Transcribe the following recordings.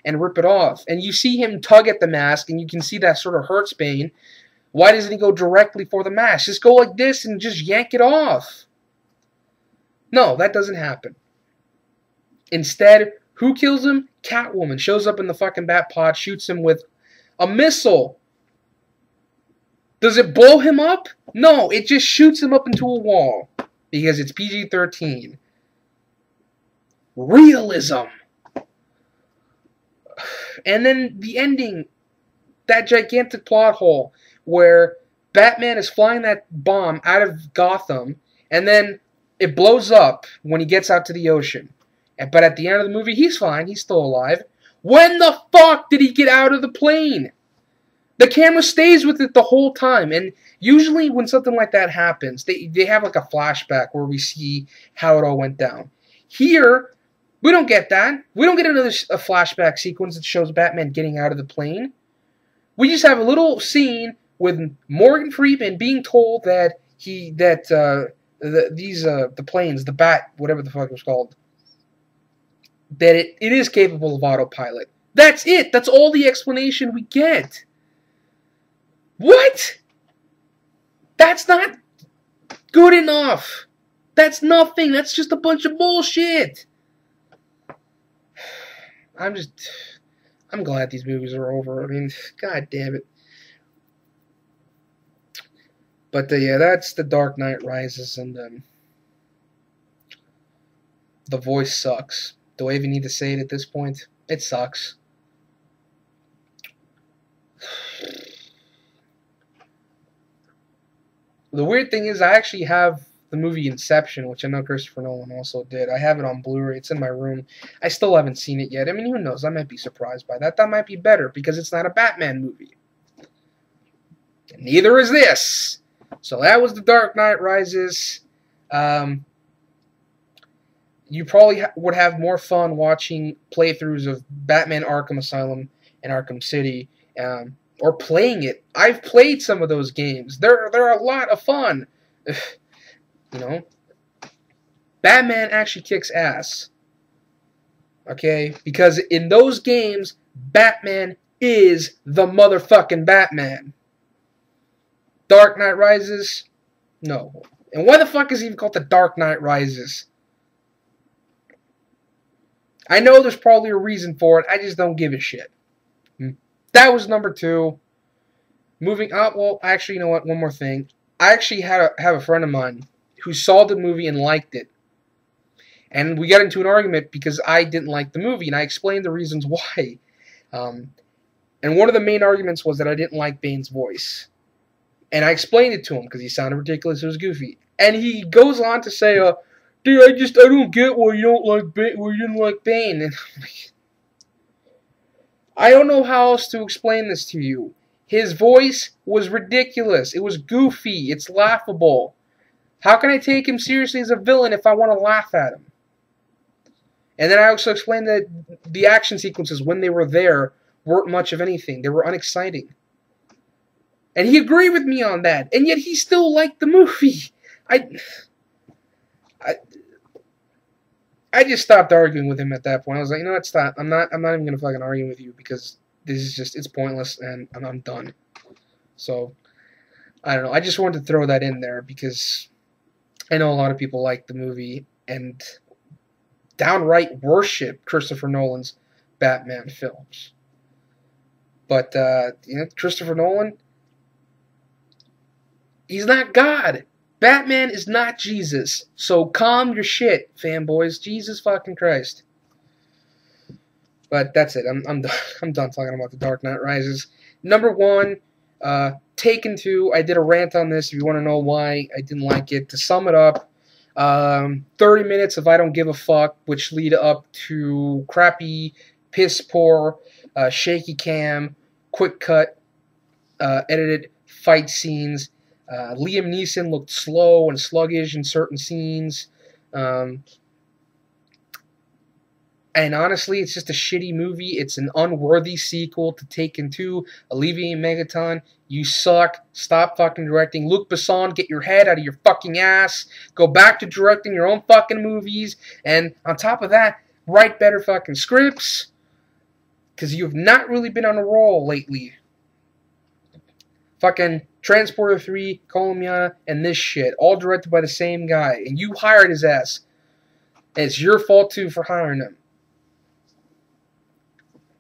and rip it off. And you see him tug at the mask, and you can see that sort of hurts Bane. Why doesn't he go directly for the mask? Just go like this and just yank it off. No, that doesn't happen. Instead, who kills him? Catwoman shows up in the fucking bat pod, shoots him with a missile. Does it blow him up? No, it just shoots him up into a wall. Because it's PG-13. Realism. And then the ending. That gigantic plot hole where Batman is flying that bomb out of Gotham, and then it blows up when he gets out to the ocean. But at the end of the movie, he's fine. He's still alive. When the fuck did he get out of the plane? The camera stays with it the whole time. And usually when something like that happens, they have like a flashback where we see how it all went down. Here, we don't get that. We don't get another flashback sequence that shows Batman getting out of the plane. We just have a little scene with Morgan Freeman being told that the planes, the bat, whatever the fuck it was called, that it is capable of autopilot. That's it. That's all the explanation we get. What? That's not good enough. That's nothing. That's just a bunch of bullshit. I'm glad these movies are over. I mean, god damn it. But yeah, that's The Dark Knight Rises, and the voice sucks. Do I even need to say it at this point? It sucks. The weird thing is, I actually have the movie Inception, which I know Christopher Nolan also did. I have it on Blu-ray. It's in my room. I still haven't seen it yet. I mean, who knows? I might be surprised by that. That might be better, because it's not a Batman movie. And neither is this. So that was The Dark Knight Rises. You probably would have more fun watching playthroughs of Batman Arkham Asylum and Arkham City, or playing it. I've played some of those games. They're a lot of fun. You know, Batman actually kicks ass. Okay? Because in those games, Batman is the motherfucking Batman. Dark Knight Rises? No. And why the fuck is it even called The Dark Knight Rises? I know there's probably a reason for it. I just don't give a shit. That was number 2. Moving on. Well, actually, you know what? One more thing. I actually have a friend of mine who saw the movie and liked it. And we got into an argument because I didn't like the movie, and I explained the reasons why. And one of the main arguments was that I didn't like Bane's voice. And I explained it to him because he sounded ridiculous. It was goofy. And he goes on to say, dude, I don't get why you don't like Bane, why you didn't like Bane. And I'm like, I don't know how else to explain this to you. His voice was ridiculous. It was goofy. It's laughable. How can I take him seriously as a villain if I want to laugh at him? And then I also explained that the action sequences, when they were there, weren't much of anything. They were unexciting. And he agreed with me on that. And yet he still liked the movie. I just stopped arguing with him at that point. I was like, you know what, stop. I'm not even going to fucking argue with you because this is just, it's pointless and I'm done. So, I don't know. I just wanted to throw that in there because I know a lot of people like the movie and downright worship Christopher Nolan's Batman films. But, you know, Christopher Nolan, he's not God. Batman is not Jesus. So calm your shit, fanboys. Jesus fucking Christ. But that's it. I'm done talking about The Dark Knight Rises. Number 1, Taken 2. I did a rant on this if you want to know why I didn't like it. To sum it up, 30 minutes of I don't give a fuck, which lead up to crappy, piss poor, shaky cam, quick cut, edited fight scenes. Liam Neeson looked slow and sluggish in certain scenes. And honestly, it's just a shitty movie. It's an unworthy sequel to Taken 2. Olivier Megaton, you suck. Stop fucking directing. Luc Besson, get your head out of your fucking ass. Go back to directing your own fucking movies. And on top of that, write better fucking scripts. because you've not really been on a roll lately. Fucking Transporter 3, Colombiana, and this shit, all directed by the same guy, and you hired his ass. And it's your fault too for hiring him.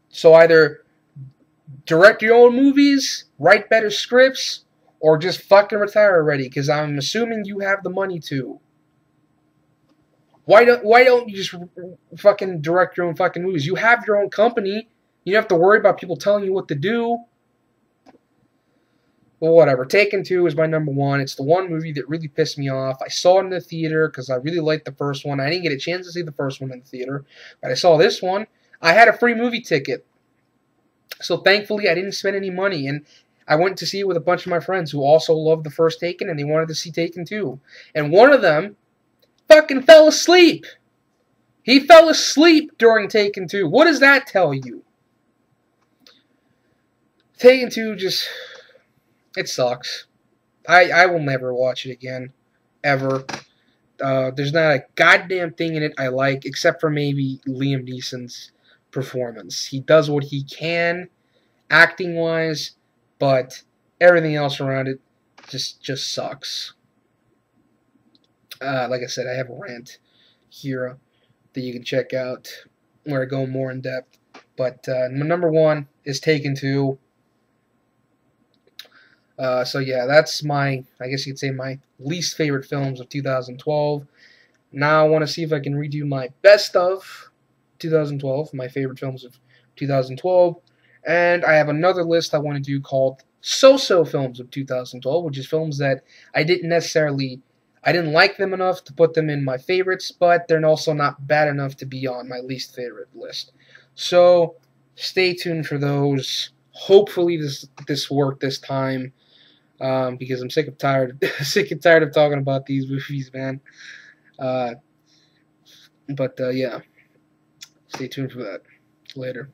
So either direct your own movies, write better scripts, or just fucking retire already, because I'm assuming you have the money to. Why don't you just fucking direct your own fucking movies? You have your own company. You don't have to worry about people telling you what to do. Well, whatever. Taken 2 is my number 1. It's the one movie that really pissed me off. I saw it in the theater because I really liked the first one. I didn't get a chance to see the first one in the theater, but I saw this one. I had a free movie ticket. So thankfully, I didn't spend any money, and I went to see it with a bunch of my friends who also loved the first Taken, and they wanted to see Taken 2. And one of them fucking fell asleep. He fell asleep during Taken 2. What does that tell you? Taken 2 just... it sucks. I will never watch it again. Ever. There's not a goddamn thing in it I like, except for maybe Liam Neeson's performance. He does what he can, acting-wise, but everything else around it just sucks. Like I said, I have a rant here that you can check out where I go more in depth. But number 1 is Taken 2. So yeah, that's my, I guess you could say, my least favorite films of 2012. Now I want to see if I can redo my best of 2012, my favorite films of 2012. And I have another list I want to do called So-So Films of 2012, which is films that I didn't like them enough to put them in my favorites, but they're also not bad enough to be on my least favorite list. So stay tuned for those. Hopefully this worked this time, because I'm sick and tired of talking about these movies, man. But yeah, stay tuned for that. Later.